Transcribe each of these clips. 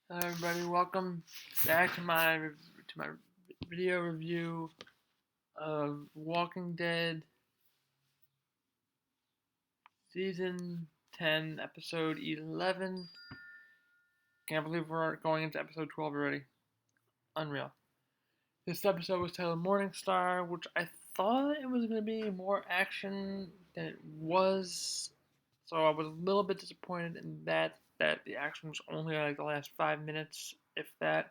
Hello everybody, welcome back to my video review of Walking Dead season 10 episode 11. Can't believe we're going into episode 12 already. Unreal. This episode was titled Morning Star, which I thought it was going to be more action than it was. So I was a little bit disappointed in that the action was only like the last 5 minutes, if that.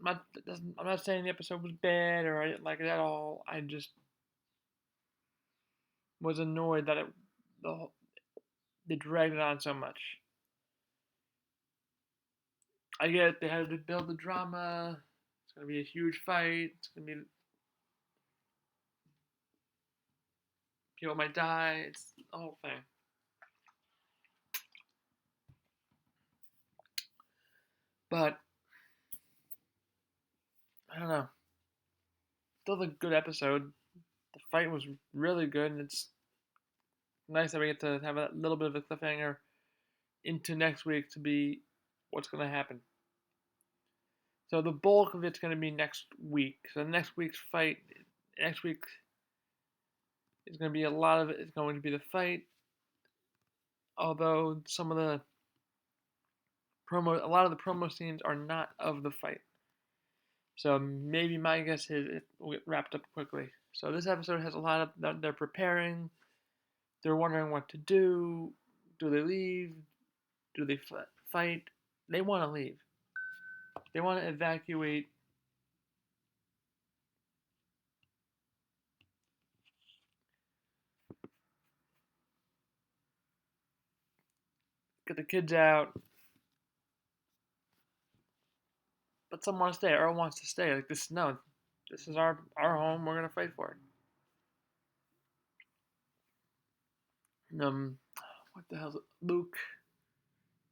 I'm not saying the episode was bad or I didn't like it at all. I just was annoyed that the they dragged it on so much. I get it, they had to build the drama. It's gonna be a huge fight. It's gonna be people might die. It's the whole thing. But I don't know. Still a good episode. The fight was really good, and it's nice that we get to have a little bit of a cliffhanger into next week to be what's gonna happen. So the bulk of it's going to be next week. So next week's fight, next week is going to be a lot of it is going to be the fight. Although some of the a lot of the promo scenes are not of the fight. So maybe my guess is it will get wrapped up quickly. So this episode has a lot of they're preparing. They're wondering what to do. Do they leave? Do they fight? They want to leave. They want to evacuate. Get the kids out. But some want to stay. Earl wants to stay. Like this, no, this is our home. We're gonna fight for it. What the hell? Luke,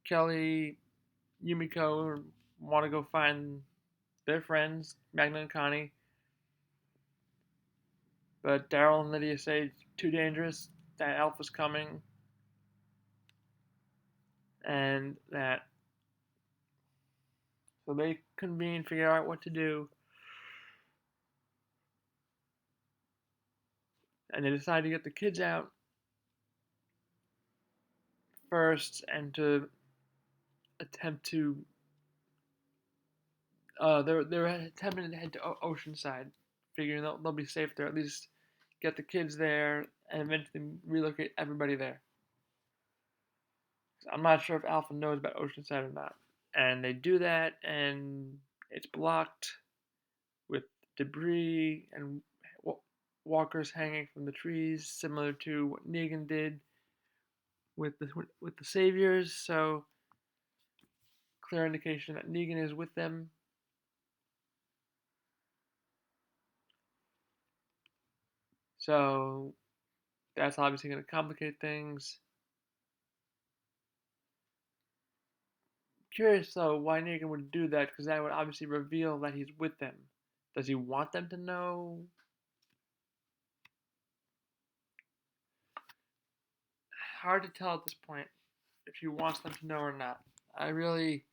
Kelly, Yumiko want to go find their friends, Magna and Connie. But Daryl and Lydia say it's too dangerous. That Alpha's coming, and that so they convene, figure out what to do, and they decide to get the kids out first and to attempt to they're attempting to head to Oceanside, figuring they'll be safe there. At least get the kids there and eventually relocate everybody there. I'm not sure if Alpha knows about Oceanside or not. And they do that, and it's blocked with debris and walkers hanging from the trees, similar to what Negan did with the Saviors. So clear indication that Negan is with them. So that's obviously going to complicate things. Curious though why Negan would do that, because that would obviously reveal that he's with them. Does he want them to know? Hard to tell at this point if he wants them to know or not. I really,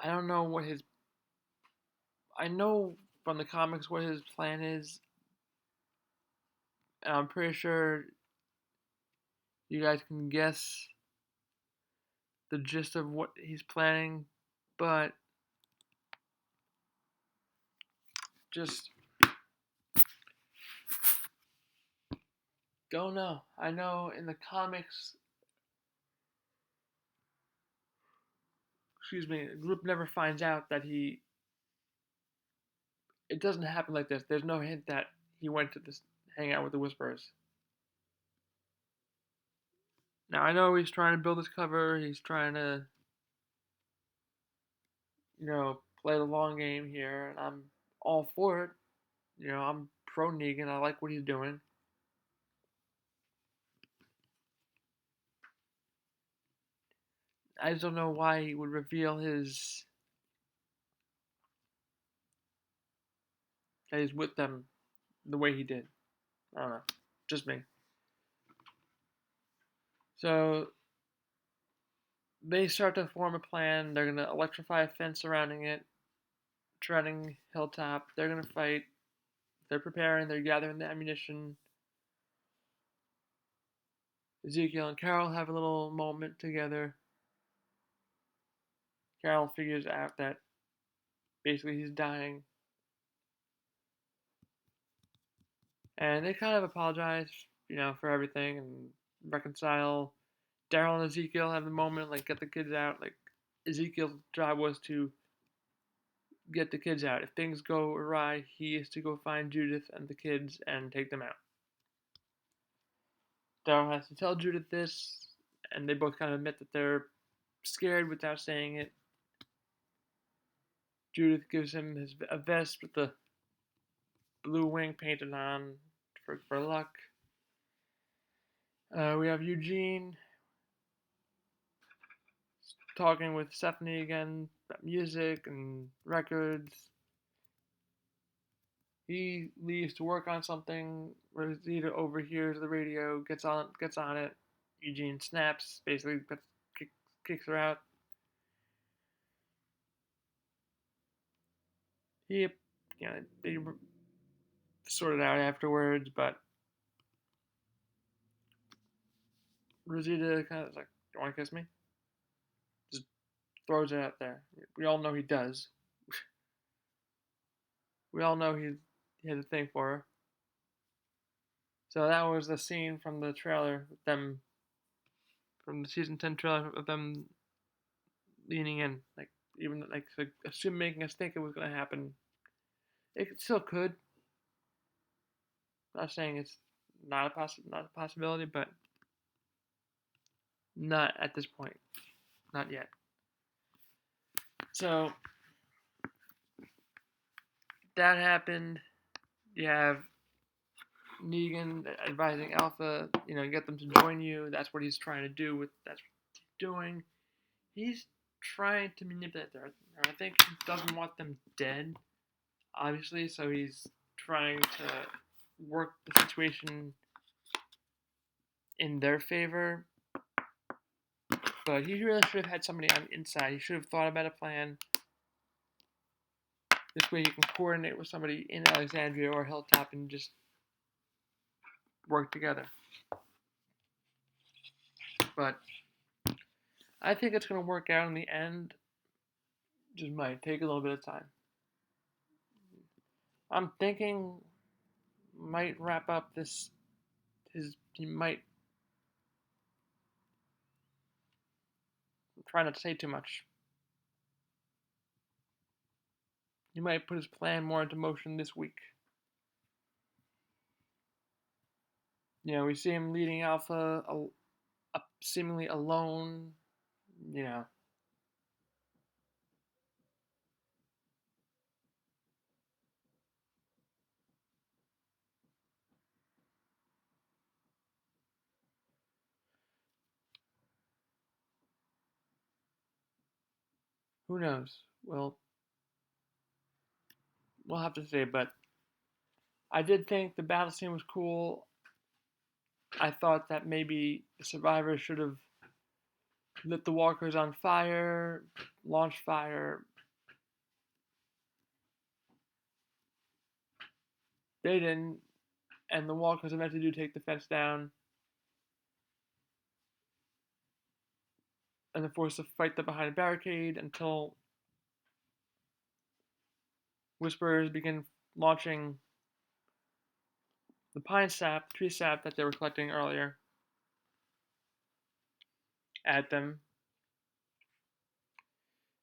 I don't know what his. I know from the comics what his plan is, and I'm pretty sure you guys can guess the gist of what he's planning, but just don't know. I know in the comics, excuse me, the group never finds out that he. It doesn't happen like this. There's no hint that he went to this hang out with the Whisperers. Now I know he's trying to build his cover. He's trying to, play the long game here, and I'm all for it. I'm pro Negan. I like what he's doing. I just don't know why he would reveal his that he's with them the way he did. I don't know. Just me. So they start to form a plan. They're gonna electrify a fence surrounding it, surrounding Hilltop. They're gonna fight. They're preparing. They're gathering the ammunition. Ezekiel and Carol have a little moment together. Carol figures out that basically he's dying, and they kind of apologize, for everything and reconcile. Daryl and Ezekiel have the moment, like, get the kids out. Like, Ezekiel's job was to get the kids out. If things go awry, he is to go find Judith and the kids and take them out. Daryl has to tell Judith this, and they both kind of admit that they're scared without saying it. Judith gives him a vest with the blue wing painted on for luck. We have Eugene talking with Stephanie again about music and records. He leaves to work on something. Rosita overhears the radio, gets on it. Eugene snaps, basically kicks her out. He, they sort it out afterwards, but Rosita kind of is like, "Do you want to kiss me?" Just throws it out there. We all know he does. We all know he had a thing for her. So that was the scene from the trailer with them, from the season 10 trailer of them leaning in, like, even like making us think it was going to happen. It still could. I'm not saying it's not a possibility, but not at this point, not yet. So that happened. You have Negan advising Alpha, get them to join you. That's what he's trying to do. That's what he's doing. He's trying to manipulate them. I think he doesn't want them dead, obviously. So he's trying to work the situation in their favor. But he really should have had somebody on the inside. He should have thought about a plan. This way he can coordinate with somebody in Alexandria or Hilltop and just work together. But I think it's going to work out in the end. Just might take a little bit of time. I'm thinking might wrap up this. He might. Try not to say too much. He might put his plan more into motion this week. We see him leading Alpha seemingly alone. Who knows? Well, we'll have to see. But I did think the battle scene was cool. I thought that maybe the survivors should have lit the walkers on fire, launched fire. They didn't, and the walkers eventually do take the fence down, and they're forced to fight them behind a barricade until Whisperers begin launching the pine sap, tree sap that they were collecting earlier at them,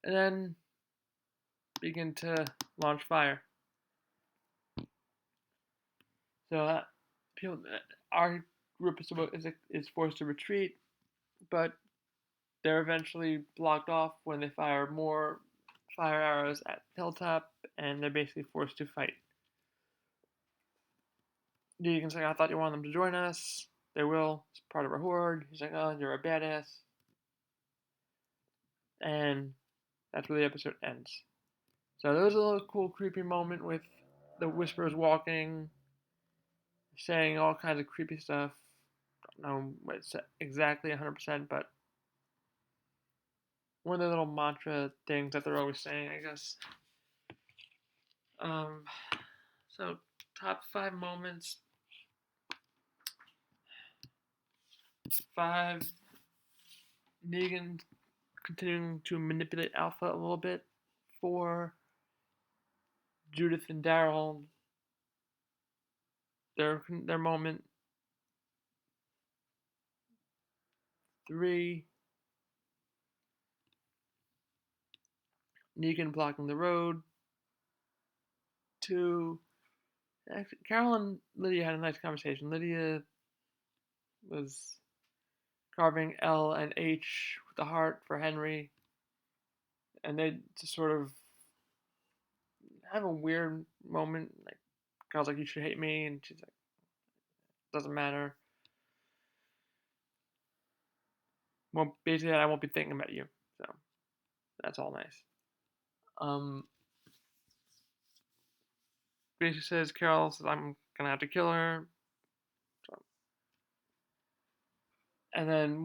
and then begin to launch fire. So our group is forced to retreat, but they're eventually blocked off when they fire more fire arrows at Hilltop, and they're basically forced to fight. Negan's like, "I thought you wanted them to join us." They will. It's part of our horde. He's like, "Oh, you're a badass." And that's where the episode ends. So there was a little cool, creepy moment with the Whisperers walking, saying all kinds of creepy stuff. know what it's exactly 100%, but one of the little mantra things that they're always saying, I guess. Um, so top 5 moments. 5, Negan continuing to manipulate Alpha a little bit. 4, Judith and Daryl, their moment. 3, Negan blocking the road. 2, actually, Carol and Lydia had a nice conversation. Lydia was carving L and H with the heart for Henry, and they just sort of have a weird moment. Like, Carol's like, "You should hate me," and she's like, "Doesn't matter." Well, basically, I won't be thinking about you. So that's all nice. Um, basically says Carol says I'm gonna have to kill her. So, and then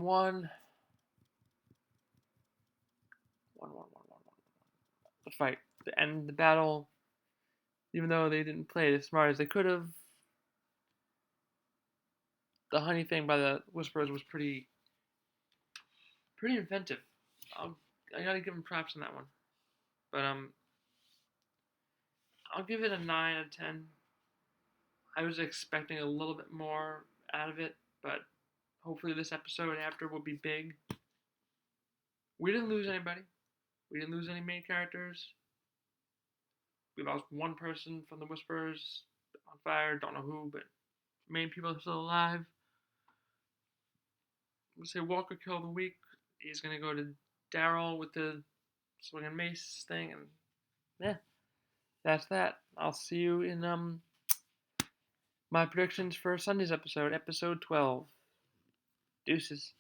the fight, the end, the battle. Even though they didn't play it as smart as they could have, the honey thing by the Whisperers was pretty inventive. I gotta give them props on that one. But I'll give it a 9 out of 10. I was expecting a little bit more out of it, but hopefully this episode after will be big. We didn't lose anybody. We didn't lose any main characters. We lost one person from the Whisperers on fire. Don't know who, but main people are still alive. We'll say Walker Kill of the Week. He's gonna go to Daryl with the swinging mace thing, and yeah, that's that. I'll see you in my predictions for Sunday's episode 12. Deuces.